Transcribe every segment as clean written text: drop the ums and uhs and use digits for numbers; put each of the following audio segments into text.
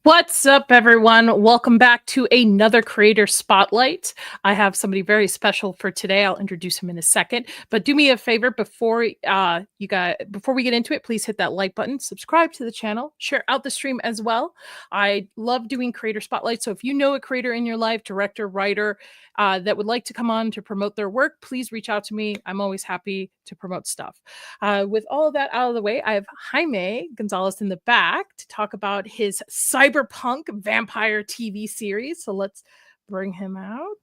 What's up, everyone? Welcome back to another Creator Spotlight. I have somebody very special for today. I'll introduce him in a second. But do me a favor before before we get into it, please hit that like button, subscribe to the channel, share out the stream as well. I love doing Creator Spotlight. So if you know a creator in your life, director, writer, that would like to come on to promote their work, please reach out to me. I'm always happy to promote stuff. With all of that out of the way, I have Jaime Gonzalez in the back to talk about his cyberpunk vampire TV series. So let's bring him out.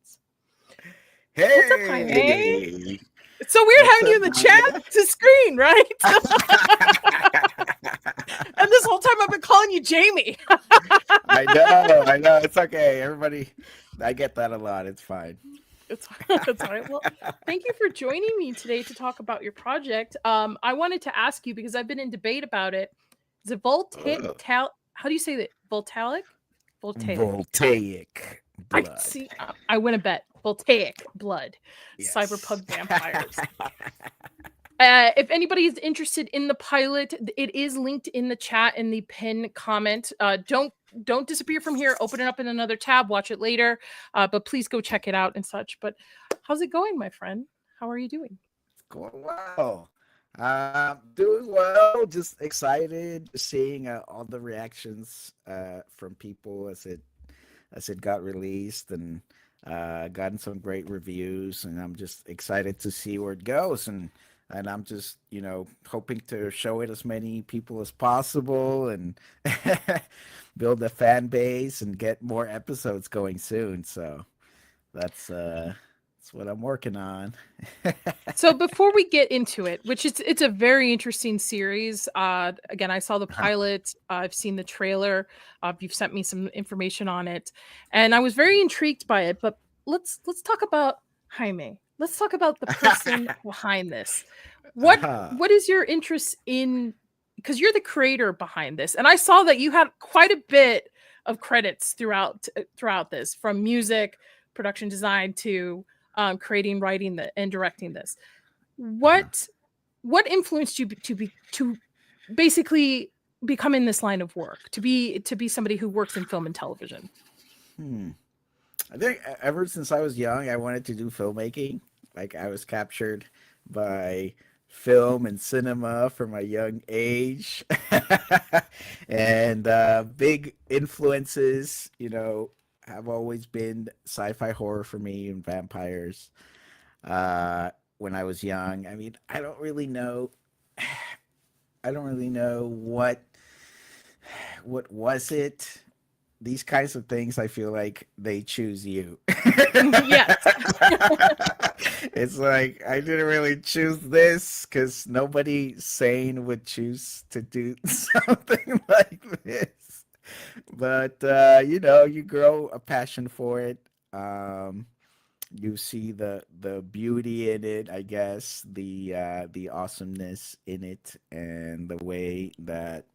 What's up, Jaime? Hey, It's so weird what's having you up, in the Maya? chat to screen, right? And this whole time I've been calling you Jamie. I know. It's okay. Everybody, I get that a lot. It's fine. It's all right. Well, thank you for joining me today to talk about your project. I wanted to ask you because I've been in debate about it. Is it Ugh. how do you say that? Voltaic? Voltaic. Voltaic I blood. see. I win a bet. Voltaic blood. Yes. Cyberpunk vampires. If anybody is interested in the pilot, it is linked in the chat in the pin comment. Don't disappear from here. Open it up in another tab. Watch it later. But please go check it out and such. But how's it going, my friend? How are you doing? It's going well. Doing well. Just excited. Just seeing all the reactions from people as it got released and gotten some great reviews, and I'm just excited to see where it goes. And I'm just, hoping to show it as many people as possible and build a fan base and get more episodes going soon. So that's what I'm working on. So before we get into it, which is it's a very interesting series. Again, I saw the Uh-huh. pilot. I've seen the trailer. You've sent me some information on it, and I was very intrigued by it. But let's talk about Jaime. Let's talk about the person behind this. What Uh-huh. what is your interest in? Because you're the creator behind this, and I saw that you had quite a bit of credits throughout this, from music, production design to creating, writing, and directing this. Uh-huh. What influenced you to basically become in this line of work, to be somebody who works in film and television? Hmm. I think ever since I was young, I wanted to do filmmaking. Like I was captured by film and cinema from a young age, and big influences, have always been sci-fi horror for me and vampires. When I was young, I mean, I don't really know what was it. These kinds of things, I feel like they choose you. Yes. It's like I didn't really choose this because nobody sane would choose to do something like this. But you grow a passion for it. Um, you see the beauty in it, I guess, the awesomeness in it, and the way that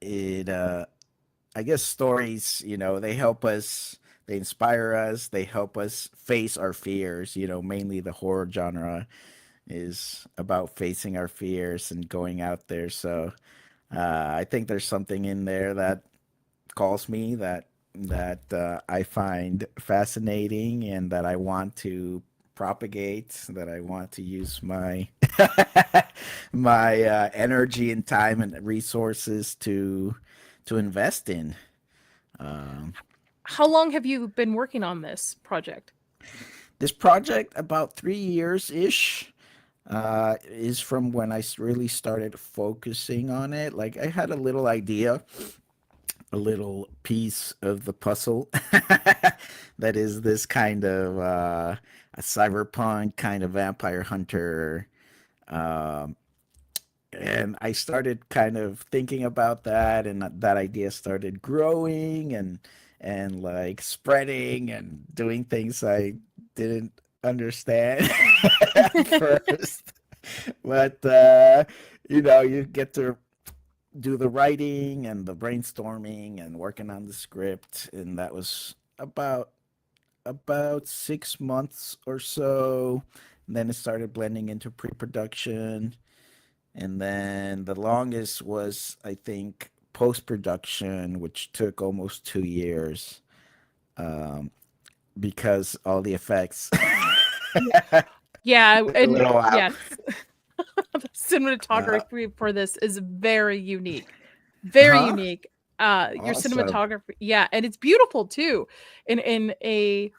it I guess stories, they help us, they inspire us, they help us face our fears. Mainly the horror genre is about facing our fears and going out there. So I think there's something in there that calls me, that I find fascinating and that I want to propagate, that I want to use my my energy and time and resources to invest in. Um, How long have you been working on this project? this project, about 3 years ish, is from when really started focusing on it. Like I had a little idea, a little piece of the puzzle that is this kind of a cyberpunk kind of vampire hunter. Um, and I started kind of thinking about that, and that idea started growing and like spreading and doing things I didn't understand at first. But you get to do the writing and the brainstorming and working on the script, and that was about 6 months or so. And then it started blending into pre-production, And then the longest was, I think, post production, which took almost 2 years, um, because all the effects Yeah, took a and little while. yes, the Uh, cinematography for this is very unique. Very huh? unique. Your Awesome. cinematography, yeah, and it's beautiful too. In a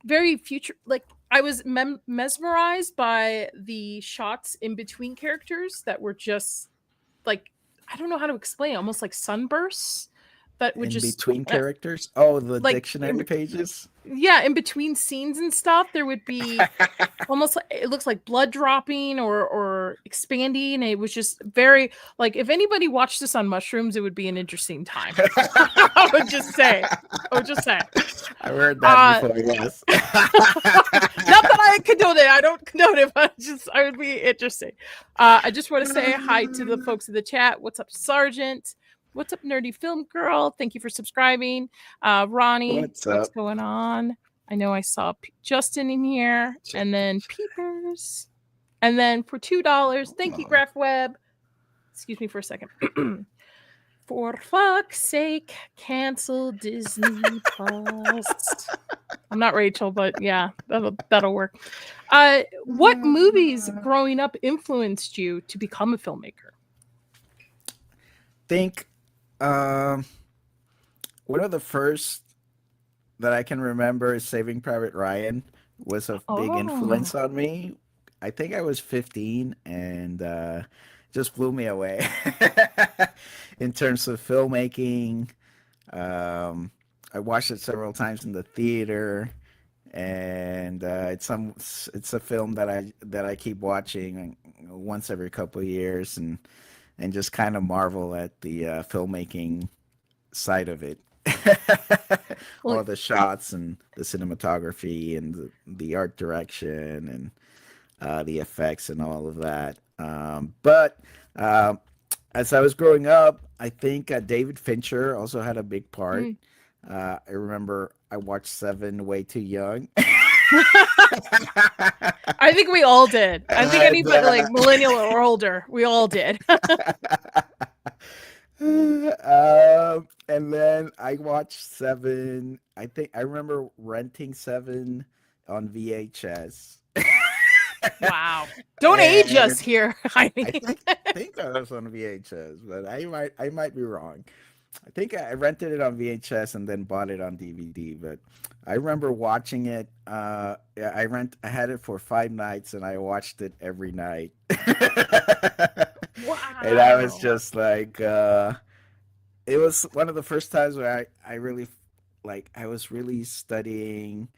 very future, like I was mesmerized by the shots in between characters that were just like, I don't know how to explain, almost like sunbursts that would In just between characters? Oh, the like dictionary pages? yeah, in between scenes and stuff, there would be almost like it looks like blood dropping or expanding. It was just very like if anybody watched this on mushrooms, it would be an interesting time. I would just say. I would just say. I've heard that Uh before, yes. not that I condone it. I don't condone it, but just I would be interesting. I just want to say hi to the folks in the chat. What's up, Sergeant? What's up, Nerdy Film Girl? Thank you for subscribing. Ronnie, What's what's up? going on? I know I saw Justin in here, Check and then this. Peepers. And then for $2, thank you, Oh, Graph Web. Excuse me for a second. For fuck's sake, cancel Disney Plus. I'm not Rachel, but yeah, that'll work. What movies growing up influenced you to become a filmmaker? think um, one of the first that I can remember is Saving Private Ryan was a big Oh, influence on me. I think I was 15 and just blew me away in terms of filmmaking. Um, I watched it several times in the theater, and it's a film that I keep watching once every couple of years, and just kind of marvel at the filmmaking side of it. well, All the shots and the cinematography and the art direction and the effects and all of that. But uh, as I was growing up, I think David Fincher also had a big part. mm. I remember I watched Seven way too young. I think we all did. I think and, anybody like millennial or older, we all did. and then I watched Seven. I think I remember renting Seven on VHS. Wow. Don't age us And here. I I mean, think that was on VHS, but I might be wrong. I think I rented it on VHS and then bought it on DVD. But I remember watching it. Yeah, I had it for 5 nights and I watched it every night. And I was wow. just like, it was one of the first times where I really like I was really studying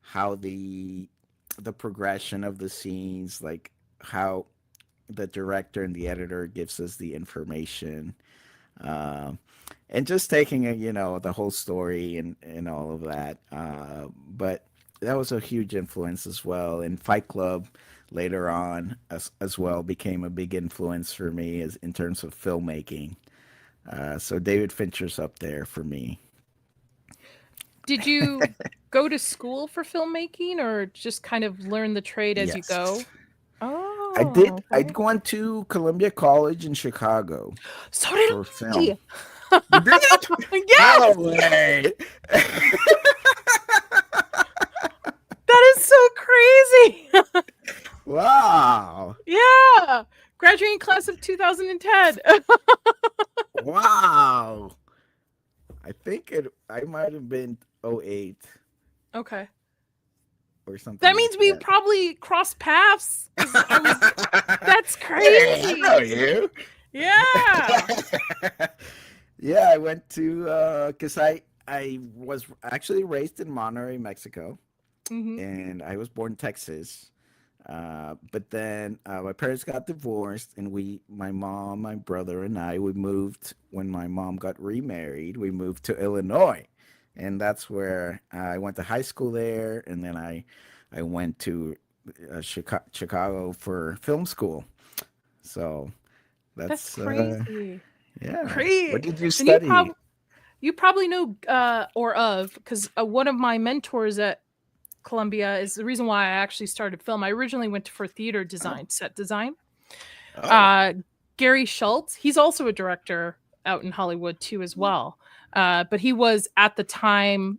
how the progression of the scenes, like how the director and the editor gives us the information, um, and just taking it, the whole story and all of that. But that was a huge influence as well. And Fight Club later on as well became a big influence for me as in terms of filmmaking. So David Fincher's up there for me. Did you go to school for filmmaking or just kind of learn the trade as you Yes. go? I Oh, did. I'd okay. gone to Columbia College in Chicago So did for film. I. You did? No Yes, way. that is so crazy. Wow. Yeah, graduating class of 2010. Wow. I might have been '08 Okay, or something that like means we that. probably crossed paths because I was. That's Hey, I know crazy. you. Yeah. Yeah, I went to because I was actually raised in Monterrey, Mexico, Hmm. and I was born in Texas. But then my parents got divorced, and my mom, my brother, and we moved when my mom got remarried. We moved to Illinois, and that's where I went to high school there, and then I went to Chicago for film school. So That's that's crazy. yeah. Great. What did you Then study? you probably know or of because one of my mentors at Columbia is the reason why I actually started film. I originally went for theater Oh, design, set design, Oh. Gary Schultz, he's also a director out in Hollywood too as well. But he was at the time,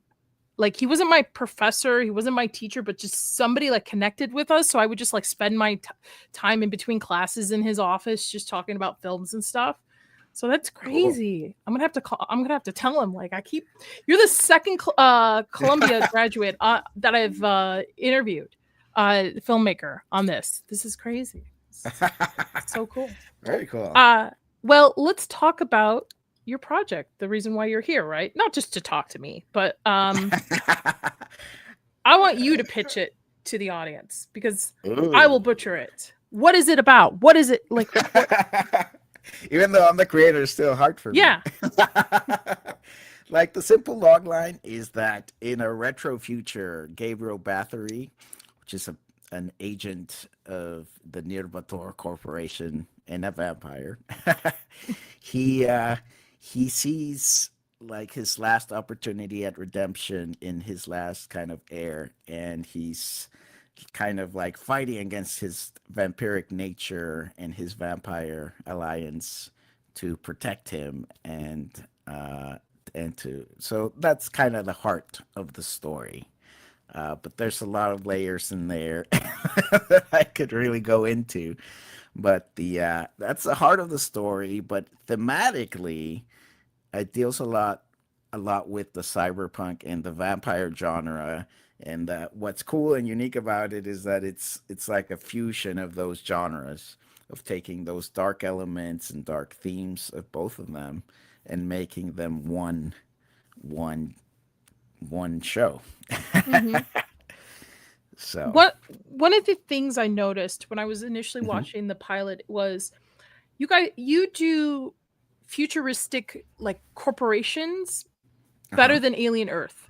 like, he wasn't my professor, he wasn't my teacher, but just somebody like connected with us. So I would just like spend my time in between classes in his office just talking about films and stuff. So that's Cool. crazy. I'm gonna have to tell him, like, you're the second Columbia graduate that I've interviewed, filmmaker on this. This is crazy. It's so cool. Very cool. Well, let's talk about your project, the reason why you're here, right? Not just to talk to me, but I want you to pitch it to the audience because I will butcher it. What is it about? What is it like? Even though I'm the creator, it's still hard for me. Yeah. Like, the simple log line is that in a retro future, Gabriel Bathory, which is an agent of the Nirvator Corporation and a vampire, he sees like his last opportunity at redemption in his last kind of heir, and he's kind of like fighting against his vampiric nature and his vampire alliance to protect him, and to so that's kind of the heart of the story. But there's a lot of layers in there that I could really go into. But that's the heart of the story. But thematically, it deals a lot with the cyberpunk and the vampire genre. And what's cool and unique about it is that it's like a fusion of those genres, of taking those dark elements and dark themes of both of them and making them one one show. Mm-hmm. So One of the things I noticed when I was initially watching the pilot was you do futuristic like corporations better than Alien Earth.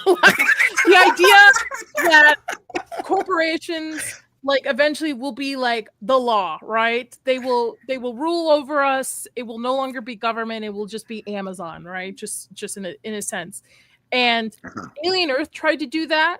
Like, the idea that corporations like eventually will be like the law, right? They will rule over us. It will no longer be government. It will just be Amazon, right? Just in a sense. And Alien Earth tried to do that,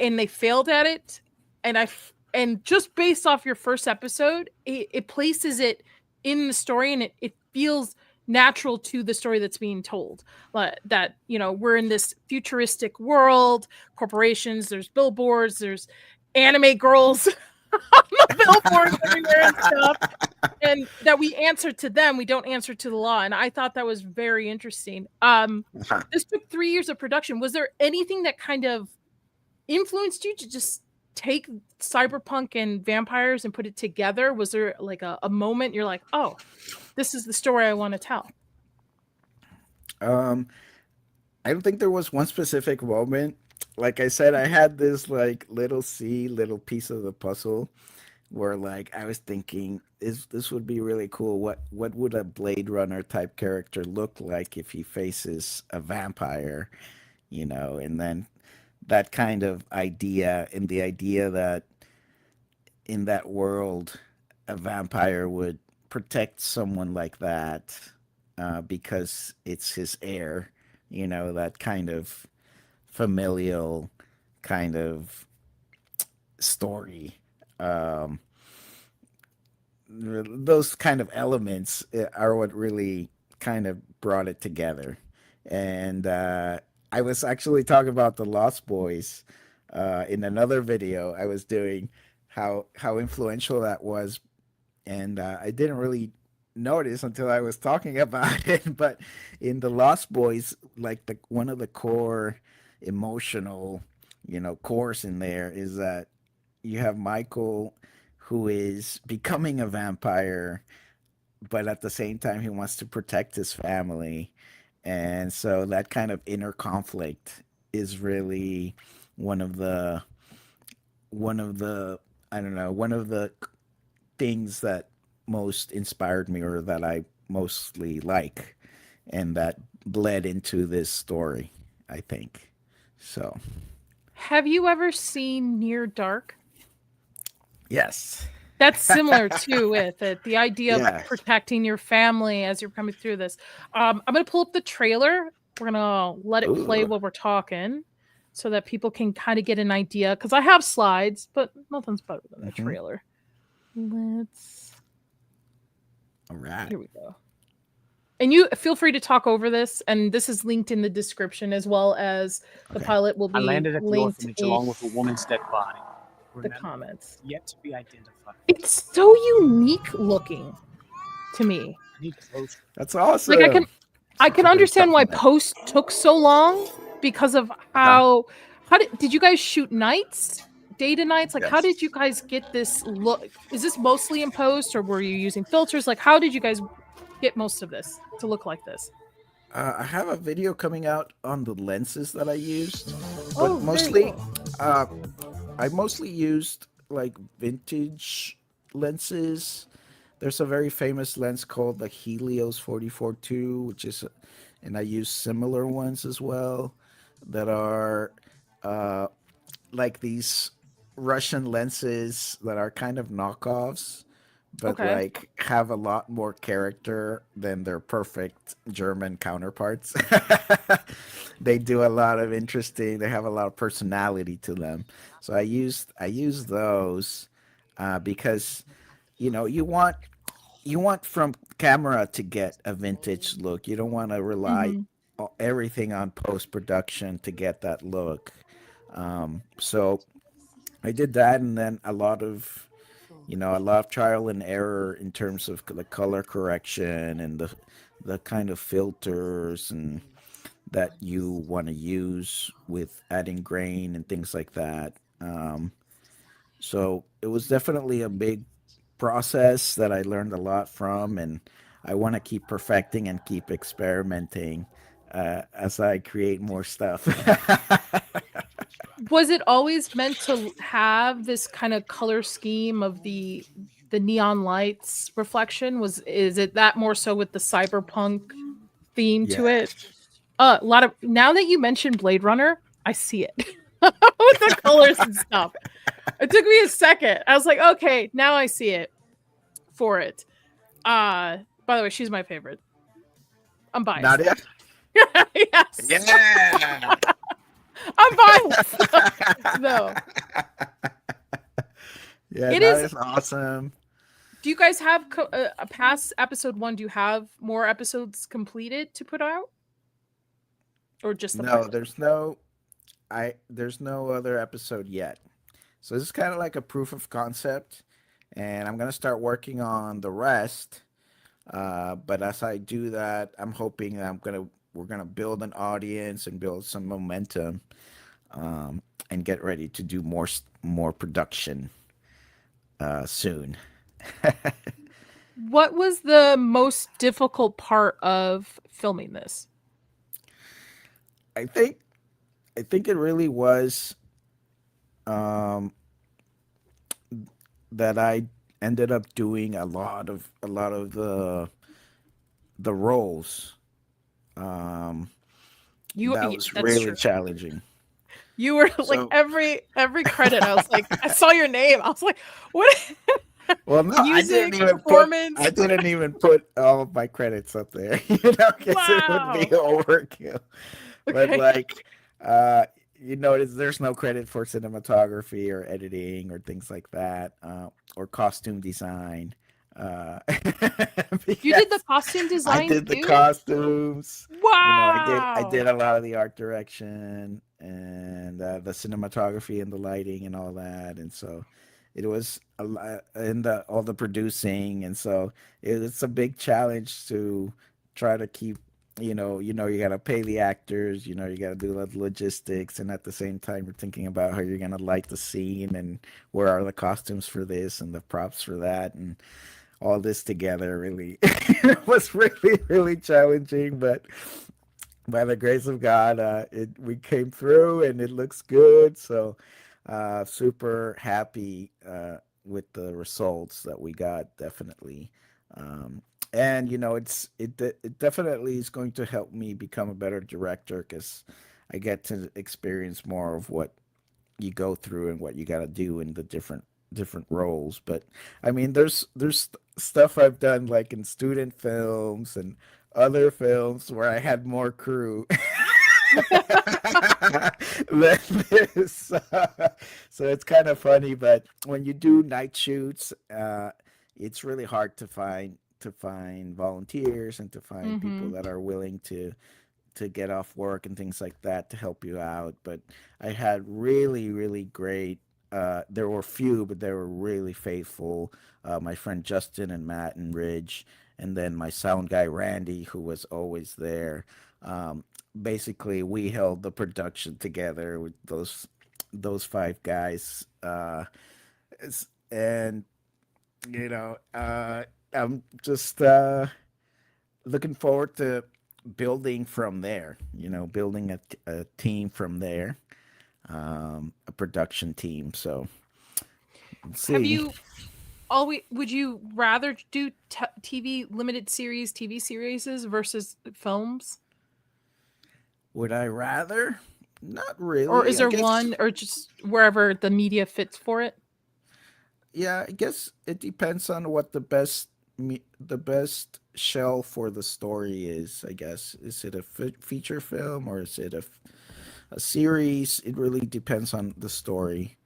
and they failed at it. And just based off your first episode, it places it in the story, and it feels natural to the story that's being told. That, you know, we're in this futuristic world, corporations, there's billboards, there's anime girls on the billboards everywhere and stuff, and that we answer to them, we don't answer to the law. And I thought that was very interesting. This took 3 years of production. Was there anything that kind of influenced you to just take cyberpunk and vampires and put it together? Was there like a moment you're like, oh, this is the story I want to tell? I don't think there was one specific moment. Like I said, I had this like little piece of the puzzle where like I was thinking, is this would be really cool. What would a Blade Runner type character look like if he faces a vampire, you know? And then that kind of idea, and the idea that in that world a vampire would protect someone like that, because it's his heir, you know, that kind of familial kind of story. Um, those kind of elements are what really kind of brought it together. And I was actually talking about the Lost Boys in another video I was doing, how influential that was, and I didn't really notice until I was talking about it. But in the Lost Boys, like the one of the core emotional, you know, cores in there is that you have Michael who is becoming a vampire, but at the same time he wants to protect his family. And so that kind of inner conflict is really one of the one of the I don't know, one of the things that most inspired me, or that I mostly like, and that bled into this story, I think. So, Have you ever seen Near Dark? yes. That's similar too with it. The idea of Yes. protecting your family as you're coming through this. I'm going to pull up the trailer. We're going to let it play Ooh. while we're talking so that people can kind of get an idea. Because I have slides, but nothing's better than a Hmm. trailer. Let's All right. Here we go. And you feel free to talk over this, and this is linked in the description, as well as the Okay. pilot will I be landed at the linked orphanage in along with a woman's dead body. Her the name comments. yet to be identified. It's so unique looking to me. I need closure. That's Like awesome. I Such can a great understand why compliment. post took so long because of how did you guys shoot nights? Day to nights? Like how did you Yes. guys get this look? Is this mostly in post or were you using filters? Like how did you guys get most of this to look like this? I have a video coming out on the lenses that I used, but Oh, very mostly, cool. uh, I mostly used like vintage lenses. There's a very famous lens called the Helios 44-2, which is, and I use similar ones as well that are uh, like these Russian lenses that are kind of knockoffs, but Okay. like have a lot more character than their perfect German counterparts. They do a lot of interesting. They have a lot of personality to them. So I used those because you want from camera to get a vintage look. You don't want to rely Mhm. everything on post production to get that look. So I did that, and then a lot of trial and error in terms of the color correction and the kind of filters and that you want to use with adding grain and things like that. So it was definitely a big process that I learned a lot from, and I want to keep perfecting and keep experimenting as I create more stuff. Was it always meant to have this kind of color scheme of the neon lights reflection? Is it that more so with the cyberpunk theme to Yeah. it? A lot of now that you mentioned Blade Runner, I see it with the colors and stuff. It took me a second. I was like, okay, now I see it for it. By the way, she's my favorite. I'm biased. Nadia? Yes, Yeah. I'm biased. No, Yeah, it is. Nadia's awesome. Do you guys have a past episode one? Do you have more episodes completed to put out, or just the No, pilot? there's no other episode yet. So this is kind of like a proof of concept, and I'm gonna start working on the rest. But as I do that, I'm hoping that we're gonna build an audience and build some momentum, and get ready to do more production soon. What was the most difficult part of filming this? I think I think it really was um, that I ended up doing a lot of the roles. Um, that was That's really true. challenging. You were like So, every credit. I was like, I saw your name. I was like, what? well, no, I Music, didn't even put I performance. didn't even put all of my credits up there, because it would be Wow. overkill. But Okay. like, uh, there's no credit for cinematography or editing or things like that, or costume design. Uh, You did the because costume I design did the too? costumes. I did Wow. a lot of the art direction and the cinematography and the lighting and all that, and so it was a lot, and all the producing, and so it's a big challenge to try to keep. You got to pay the actors. You got to do the logistics, and at the same time, you're thinking about how you're gonna light the scene and where are the costumes for this and the props for that, and all this together really was really really challenging, but by the grace of God, we came through and it looks good. So super happy with the results that we got, definitely. um, and it definitely is going to help me become a better director, because I get to experience more of what you go through and what you got to do in the different roles. But I mean, there's stuff I've done like in student films and other films where I had more crew than this. So it's kind of funny, but when you do night shoots, it's really hard to find to find volunteers and to find people Mm-hmm. that are willing to get off work and things like that to help you out. But I had really, really great. There were few, but they were really faithful. My friend Justin and Matt and Ridge, and then my sound guy Randy, who was always there. Um, Basically, we held the production together with those five guys. And you know, I'm just looking forward to building from there. Building a team from there, a production team. So let's Have see. you always would you rather do TV limited series, TV series versus films? Would I rather? Not Or is really. I there guess. one or just wherever the media fits for it? Yeah, I guess it depends on what the best shell for the story is. I guess is it a feature film or is it a series? It really depends on the story.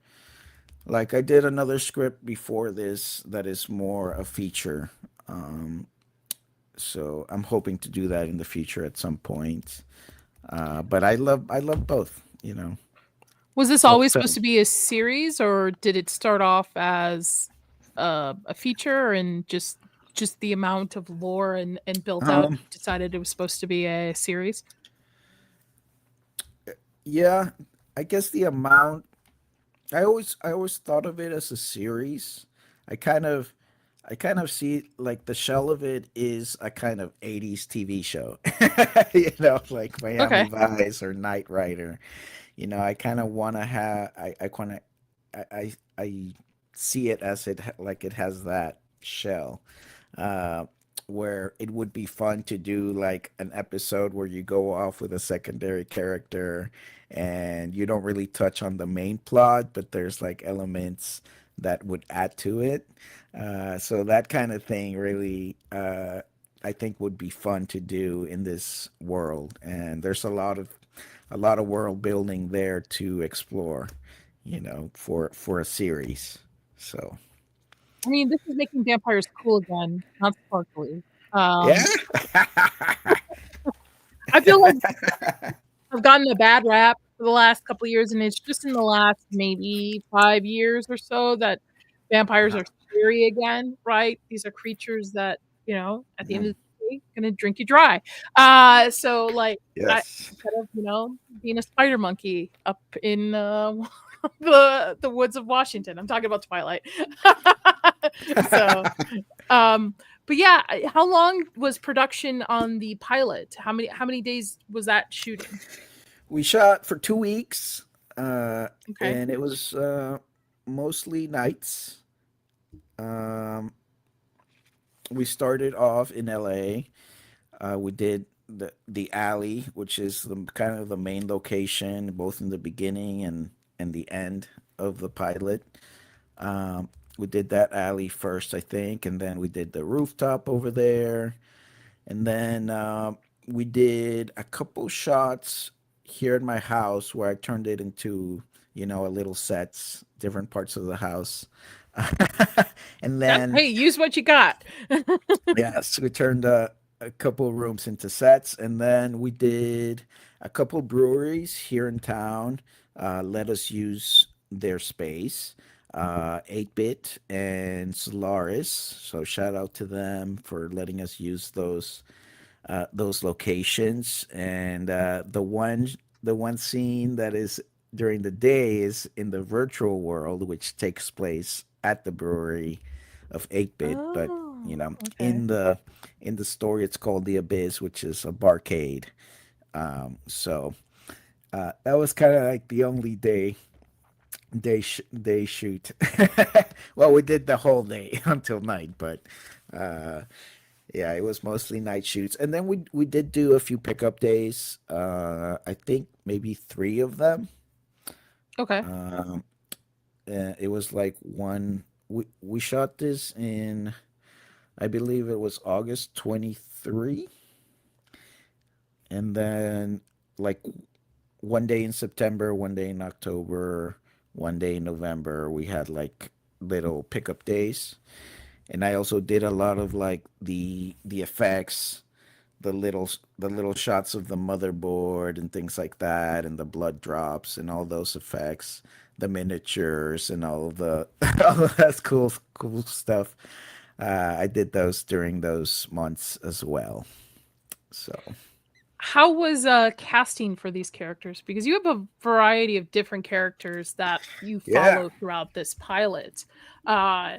Like I did another script before this that is more a feature. Um, so I'm hoping to do that in the future at some point. But I love both. Was this Love always supposed film. to be a series, or did it start off as a feature and just the amount of lore and built out, Um, you decided it was supposed to be a series? yeah, I guess the amount. I always thought of it as a series. I kind of I kind of see like the shell of it is a kind of 80s TV show. Like Miami Okay. Vice or Knight Rider. I kind of want to have I kind of I see it as like it has that shell. Uh where it would be fun to do like an episode where you go off with a secondary character and you don't really touch on the main plot, but there's like elements that would add to it. So that kind of thing really, I think would be fun to do in this world. And there's a lot of world building there to explore, for a series. So I mean, this is making vampires cool again, not sparkly. yeah. I feel like I've gotten a bad rap for the last couple of years, and it's just in the last maybe 5 years or so that vampires are scary again, right? These are creatures that, at the end Mhm. of the day, gonna drink you dry. So like I Yes. instead of, being a spider monkey up in the woods of Washington. I'm talking about Twilight. So but yeah, how long was production on the pilot? How many days was that shooting? We shot for 2 weeks, uh, Okay. and it was mostly nights. Um, we started off in LA. We did the alley, which is the kind of the main location, both in the beginning and the end of the pilot. Um, we did that alley first, I think, and then we did the rooftop over there, and then we did a couple shots here in my house where I turned it into, a little sets, different parts of the house. And That's then hey, use what you got. yes, we turned a couple rooms into sets, and then we did a couple breweries here in town. Let us use their space. 8-Bit and Solaris. So shout out to them for letting us use those locations. And the one scene that is during the day is in the virtual world, which takes place at the brewery of 8-Bit. But Oh, okay. in the story, it's called the Abyss, which is a barcade. So that was kind of like the only day shoot. Well, we did the whole day until night, but uh, yeah, it was mostly night shoots, and then we did do a few pickup days. I think maybe three of them. Okay. Um, it was like one. We shot this in, I believe it was August 23, and then like one day in September, one day in October, one day in November. We had like little pickup days. and I also did a lot of like the effects, the little shots of the motherboard and things like that, and the blood drops and all those effects, the miniatures and all of the all of that cool stuff. I did those during those months as well. So How was casting for these characters? Because you have a variety of different characters that you yeah, follow throughout this pilot. Uh,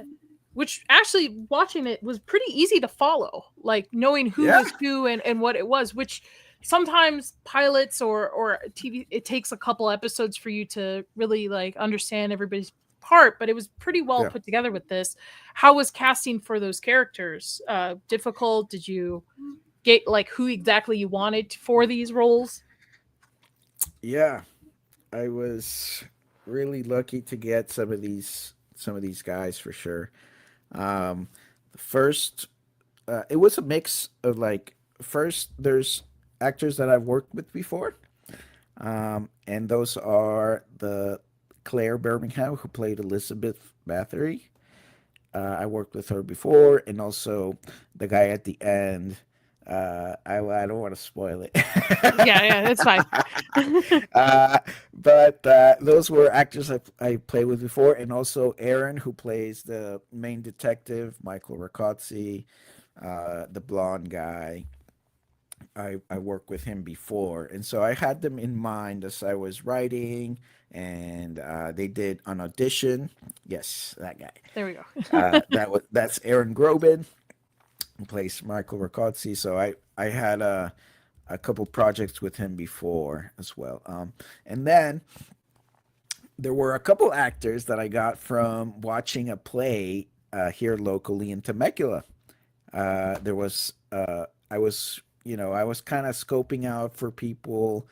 which actually watching it was pretty easy to follow, like knowing who yeah, was who and what it was, which sometimes pilots or TV, it takes a couple episodes for you to really like understand everybody's part, but it was pretty well yeah. put together with this. How was casting for those characters? Difficult? Did you get like who exactly you wanted for these roles? Yeah, I was really lucky to get some of these guys for sure. The first, it was a mix of like first there's actors that I've worked with before, and those are the Claire Birmingham who played Elizabeth Bathory. I worked with her before, and also the guy at the end. I don't want to spoil it. Yeah, yeah, it's fine. uh, but those were actors I played with before, and also Aaron, who plays the main detective, Michael Ricozzi, the blonde guy. I worked with him before, and so I had them in mind as I was writing, and they did an audition. Yes, that guy. There we go. That's Aaron Groban, who plays Michael Ricozzi. So I had a couple projects with him before as well. And then there were a couple actors that I got from watching a play here locally in Temecula. There was I was I was kind of scoping out for people.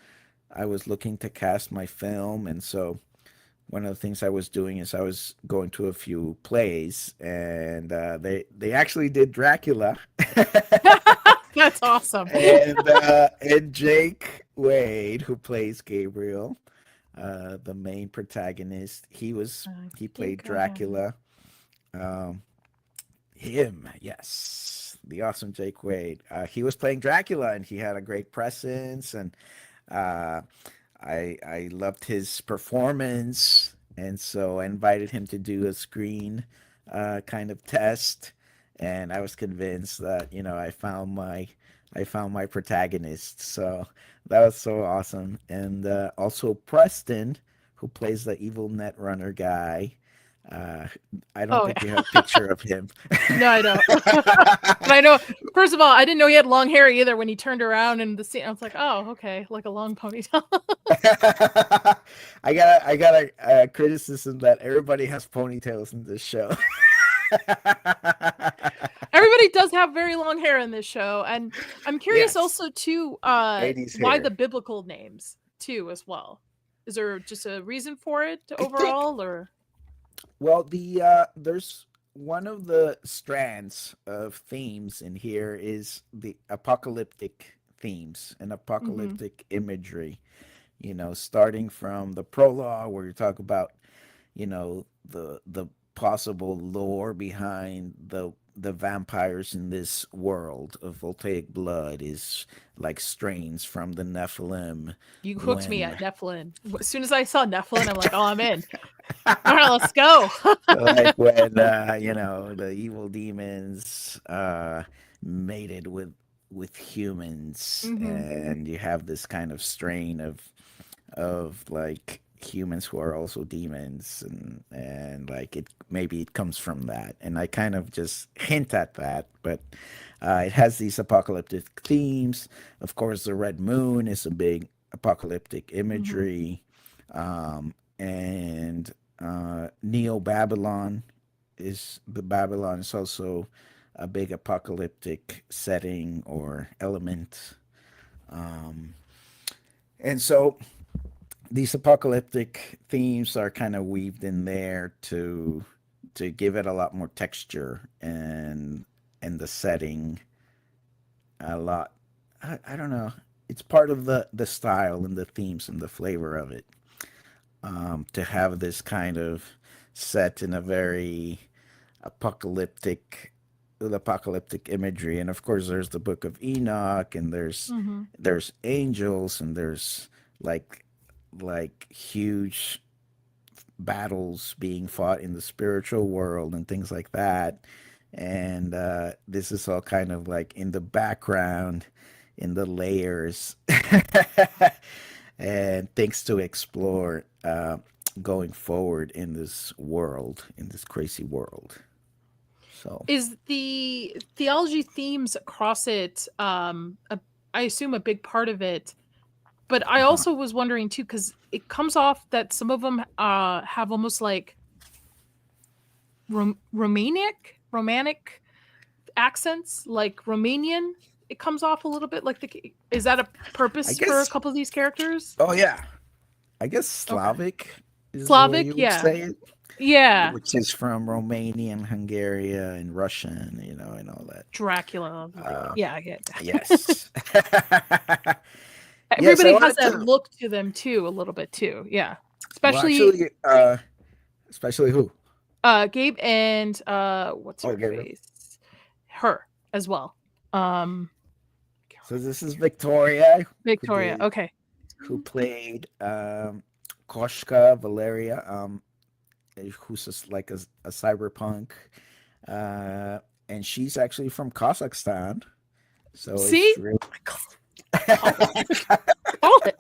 I was looking to cast my film, and so one of the things I was doing is I was going to a few plays, and they actually did Dracula, That's awesome. and Jake Wade, who plays Gabriel, the main protagonist, he played Dracula. Um, yes, the awesome Jake Wade. He was playing Dracula, and he had a great presence, and uh, I loved his performance, and so I invited him to do a screen kind of test, and I was convinced that I found my protagonist. So that was so awesome, and also Preston, who plays the evil Netrunner guy. Uh, I don't Oh think you yeah. have a picture of him. No, I don't. But I know. First of all, I didn't know he had long hair either. When he turned around in the scene, I was like, "Oh, okay, like a long ponytail." I got a criticism that everybody has ponytails in this show. Everybody does have very long hair in this show, and I'm curious Yes, also too, 80s why the hair. biblical names too as well. Is there just a reason for it I think. overall, or? Well, there's one of the strands of themes in here is the apocalyptic themes and Mm-hmm. apocalyptic imagery. Starting from the prologue where you talk about the possible lore behind the vampires in this world of Voltaic Blood is like strains from the Nephilim You hooked me when at Nephilim. As soon as I saw Nephilim, I'm like, "Oh, I'm in." All right, let's go. like when the evil demons mated with humans, Hmm. and you have this kind of strain of like humans who are also demons, and like it comes from that, and I kind of just hint at that, but it has these apocalyptic themes. Of course, the red moon is a big apocalyptic Hmm. imagery, and Neo Babylon is also a big apocalyptic setting or element, um, and so these apocalyptic themes are kind of weaved in there to give it a lot more texture, and the setting a lot. I don't know. It's part of the style and the themes and the flavor of it. To have this kind of set in a very apocalyptic with apocalyptic imagery. And of course there's the Book of Enoch, and Hmm. there's angels, and there's like huge battles being fought in the spiritual world and things like that. And this is all kind of like in the background, in the layers, and things to explore going forward in this world, in this crazy world. So, Is the theology themes across it, I assume a big part of it? But I uh-huh. also was wondering too, because it comes off that some of them have almost like Romanic accents, like Romanian. It comes off a little bit like is that a I purpose for a guess, couple of these characters? oh yeah, I guess Okay. Slavic is the way Slavic, you would yeah. say it, Yeah. which is from Romanian, Hungarian, and Russian, and all that. Dracula. Uh, Yeah, I get that. yes. Yes, I Everybody has wanted that to. look to them too, a little bit too. Yeah. Well, Especially actually, especially who? Gabe and what's Oh, her Gabriel. face? Her as well. Um So this is Victoria, who Victoria. did Okay. who played Koshka Valeria, who's just like a cyberpunk, uh, and she's actually from Kazakhstan. So See? it's really. Call it.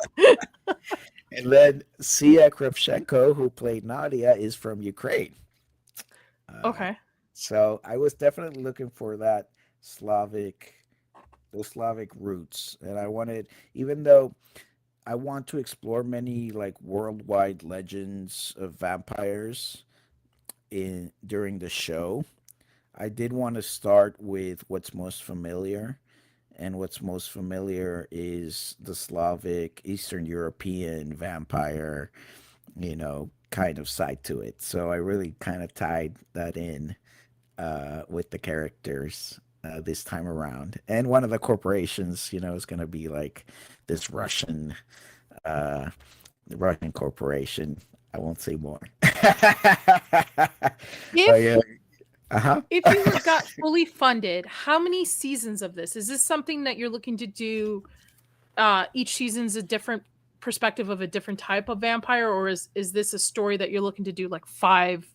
And then Sia Kravchenko, who played Nadia, is from Ukraine. Uh, Okay. so I was definitely looking for that Slavic, those Slavic roots, and I wanted, even though I want to explore many like worldwide legends of vampires in during the show, I did want to start with what's most familiar, and what's most familiar is the Slavic, Eastern European vampire, kind of side to it. So I really kind of tied that in with the characters this time around. And one of the corporations, is going to be like this uh, Russian corporation. I won't say more. But If yeah, uh if you were got fully funded, how many seasons of this? Is this something that you're looking to do? Each season's a different perspective of a different type of vampire, or is this a story that you're looking to do like five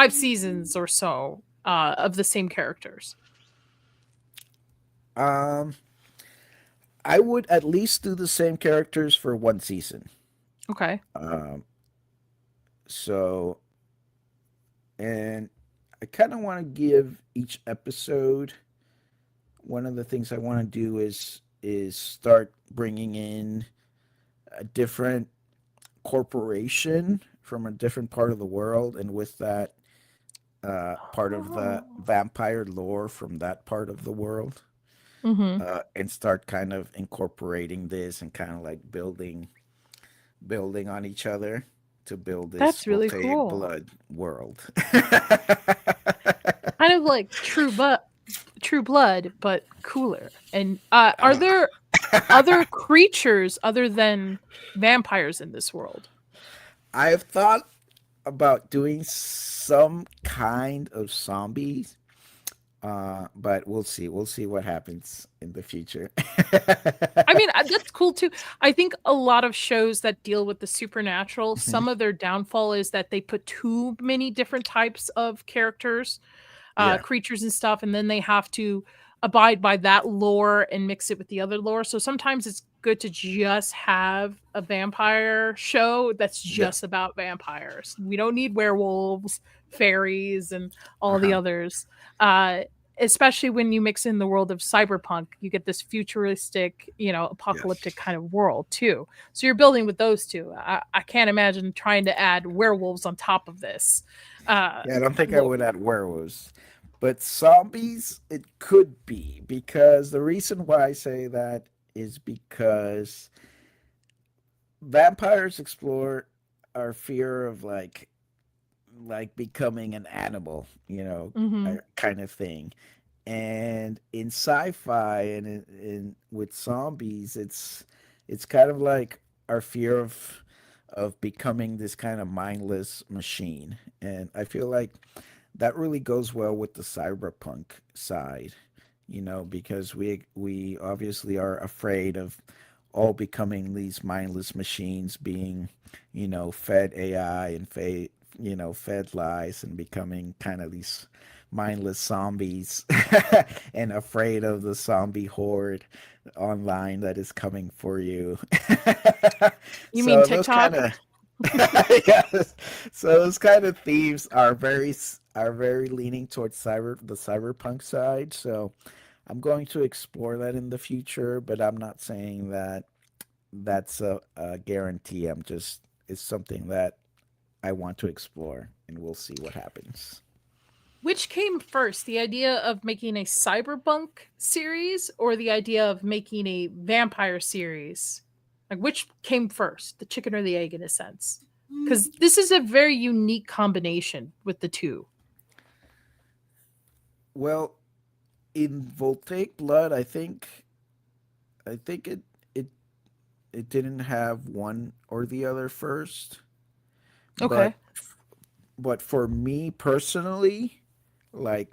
seasons or so of the same characters? um, I would at least do the same characters for one season. Okay. Um, so, and I kind of want to give each episode. One of the things I want to do is start bringing in a different corporation from a different part of the world, and with that, part of the Oh. vampire lore from that part of the world, Mm-hmm. and start kind of incorporating this and kind of like building on each other to build this That's really Voltaic cool. Blood world. Kind of like True Blood, but cooler. And are uh, there other creatures other than vampires in this world? I've thought about doing some kind of zombies, but we'll see. We'll see what happens in the future. I mean, that's cool too. I think a lot of shows that deal with the supernatural, Mhm. some of their downfall is that they put too many different types of characters, Yeah, creatures and stuff, and then they have to abide by that lore and mix it with the other lore. So sometimes it's good to just have a vampire show that's yeah, just about vampires. We don't need werewolves, fairies, and all the uh-huh. others. Uh, Especially when you mix in the world of cyberpunk, you get this futuristic, apocalyptic Yes. kind of world too. So you're building with those two. I can't imagine trying to add werewolves on top of this. Uh, Yeah, I don't think I lo- would add werewolves, but zombies it could be, because the reason why I say that is because vampires explore our fear of like becoming an animal, mhm. kind of thing. And in sci-fi and with zombies, it's kind of like our fear of becoming this kind of mindless machine. And I feel like that really goes well with the cyberpunk side, because we obviously are afraid of all becoming these mindless machines being, fed AI and fed lies and becoming kind of these mindless zombies and afraid of the zombie horde online that is coming for you. You mean Those TikTok? kind of yes. So those kind of themes are very leaning towards the cyberpunk side. So I'm going to explore that in the future, but I'm not saying that that's a guarantee. It's something that I want to explore, and we'll see what happens. Which came first, the idea of making a cyberpunk series or the idea of making a vampire series? Like, which came first, the chicken or the egg, in a sense? Because this is a very unique combination with the two. Well, in Voltaic Blood, I think it didn't have one or the other first, Okay. but for me personally, like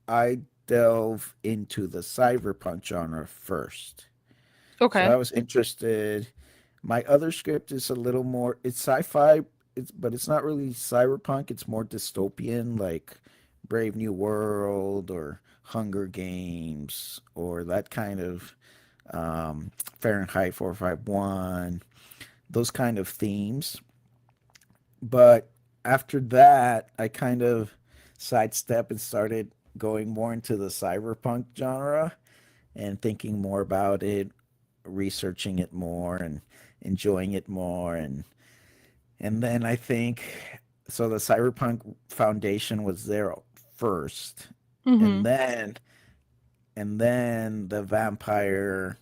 I delve into the cyberpunk genre first. So Okay. I was interested. My other script is a little more it's sci-fi, but it's not really cyberpunk, it's more dystopian like Brave New World or Hunger Games or that kind of Fahrenheit 451, those kind of themes. But after that, I kind of sidestep and started going more into the cyberpunk genre and thinking more about it, researching it more and enjoying it more and then I think so the cyberpunk foundation was there first Mm-hmm. and then the vampire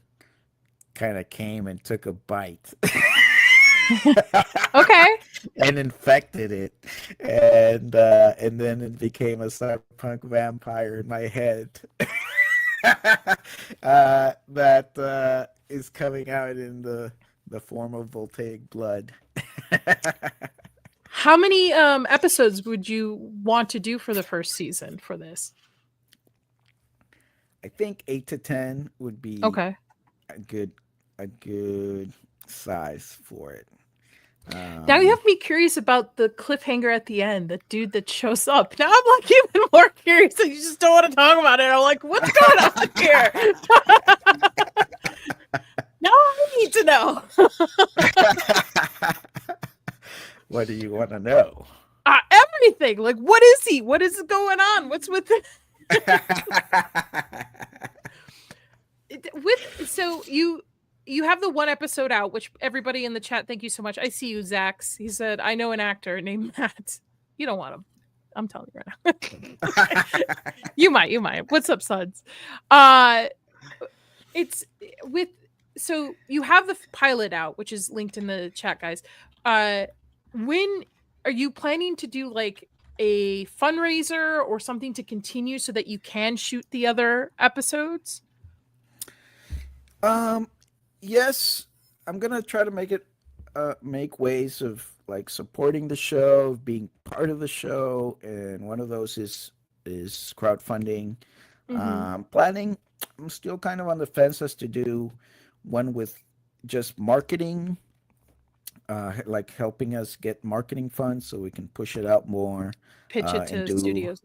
kind of came and took a bite Okay. and infected it and then it became a cyberpunk vampire in my head that is coming out in the form of Voltaic Blood. How many episodes would you want to do for the first season for this? I think 8 to 10 would be Okay. a good size for it. Now you have me curious about the cliffhanger at the end, the dude that shows up. Now I'm like even more curious and you just don't want to talk about it. I'm like, what's going on here? Now I need to know. What do you want to know? Everything. Like, what is he? What is going on? What's with it? So you have the one episode out, which everybody in the chat, thank you so much. I see you, Zax. He said, I know an actor named Matt. You don't want him. I'm telling you right now. You might. What's up, Suds? It's with so you have the pilot out, which is linked in the chat, guys. When are you planning to do like a fundraiser or something to continue so that you can shoot the other episodes? Yes, I'm gonna try to make ways of like supporting the show, being part of the show, and one of those is crowdfunding. Planning, I'm still kind of on the fence as to do one with just marketing, like helping us get marketing funds so we can push it out more, Pitch it and to studios.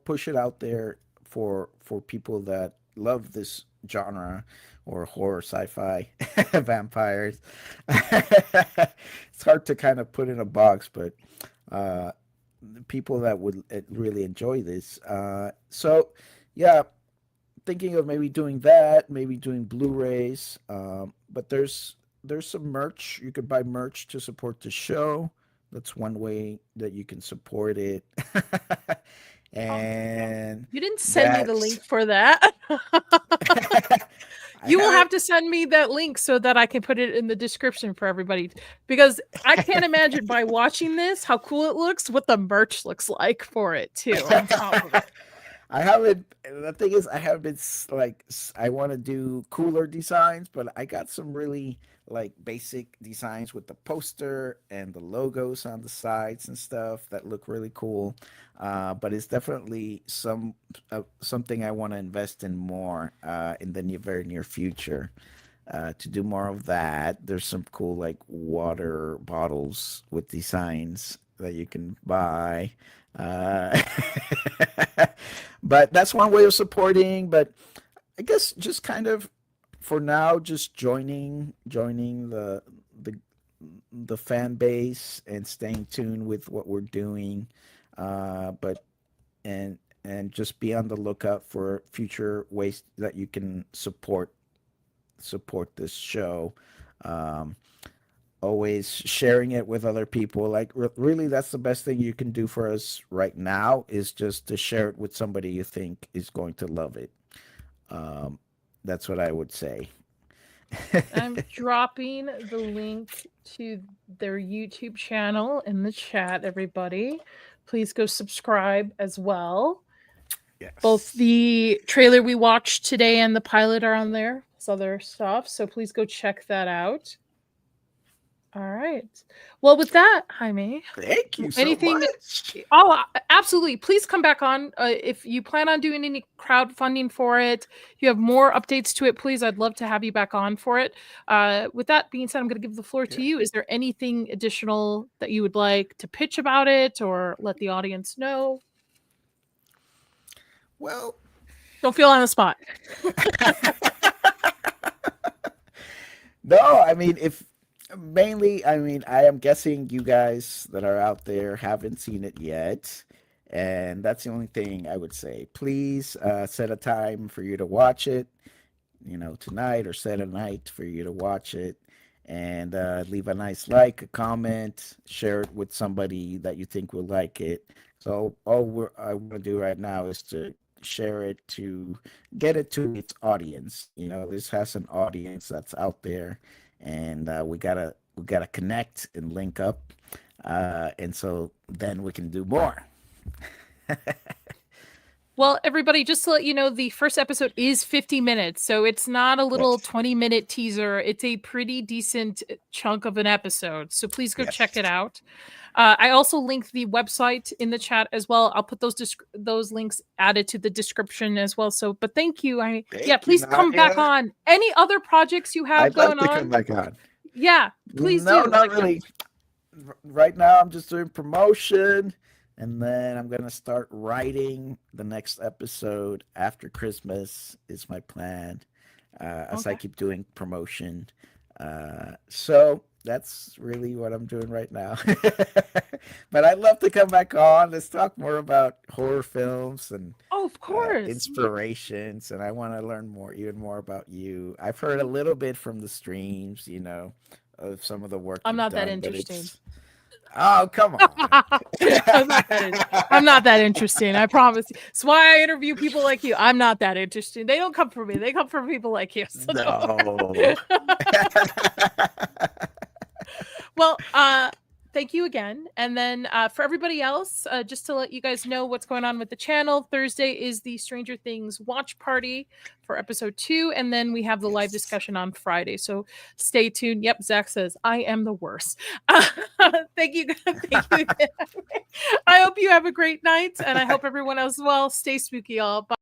push it out there for people that love this genre or horror sci-fi vampires. It's hard to kind of put in a box, but people that would really enjoy this. So yeah, thinking of maybe doing that, maybe doing Blu-rays. But there's some merch. You could buy merch to support the show. That's one way that you can support it. And you didn't send me the link for that. You will have to send me that link so that I can put it in the description for everybody, because I can't imagine by watching this how cool it looks, what the merch looks like for it too. On top of it. I haven't. The thing is, I haven't been I want to do cooler designs, but I got some really like basic designs with the poster and the logos on the sides and stuff that look really cool. But it's definitely something I want to invest in more in the very near future. To do more of that, there's some cool like water bottles with designs that you can buy. Uh, but that's one way of supporting. But I guess just kind of for now, just joining the the fan base and staying tuned with what we're doing. But and just be on the lookout for future ways that you can support this show. Um, Always sharing it with other people. Like really, that's the best thing you can do for us right now is just to share it with somebody you think is going to love it. Um, that's what I would say. I'm dropping the link to their YouTube channel in the chat, everybody. Please go subscribe as well. Yes. Both the trailer we watched today and the pilot are on there. It's other stuff. So please go check that out. All right. Well, with that, Jaime, Thank you so anything? much. Oh, absolutely. Please come back on. If you plan on doing any crowdfunding for it, you have more updates to it, please. I'd love to have you back on for it. With that being said, I'm going to give the floor to you. Is there anything additional that you would like to pitch about it or let the audience know? Well, Don't feel on the spot. no, I mean, if mainly, I mean, I am guessing you guys that are out there haven't seen it yet. And that's the only thing I would say. Please set a time for you to watch it, tonight or set a night for you to watch it. And leave a nice like, a comment, share it with somebody that you think will like it. So I want to do right now is to share it to get it to its audience. This has an audience that's out there, and we gotta connect and link up, and so then we can do more. Well, everybody, just to let you know, the first episode is 50 minutes. So it's not a little Yes. 20-minute teaser. It's a pretty decent chunk of an episode. So please go check it Yes. out. I also linked the website in the chat as well. I'll put those links added to the description as well. So, but thank you. Thank you, Please come back Nadia. on. Any other projects you have I'd love going to come on? back on. Yeah, please No, do. not really. Right now, I'm just doing promotion, and then I'm gonna start writing the next episode after Christmas. Is my plan, as I Okay. keep doing promotion. So that's really what I'm doing right now. But I'd love to come back on. Let's talk more about horror films and Oh, of course. inspirations. And I want to learn even more about you. I've heard a little bit from the streams, of some of the work I'm you've not that done, but interesting. it's oh, come on. I'm not that interesting. I promise. It's why I interview people like you. I'm not that interesting. They don't come from me. They come from people like you. So No. Well, thank you again. And then for everybody else, just to let you guys know what's going on with the channel, Thursday is the Stranger Things watch party for episode 2. And then we have the live discussion on Friday. So stay tuned. Yep, Zach says, I am the worst. Thank you. Thank you again. I hope you have a great night. And I hope everyone else as well. Stay spooky, all. Bye.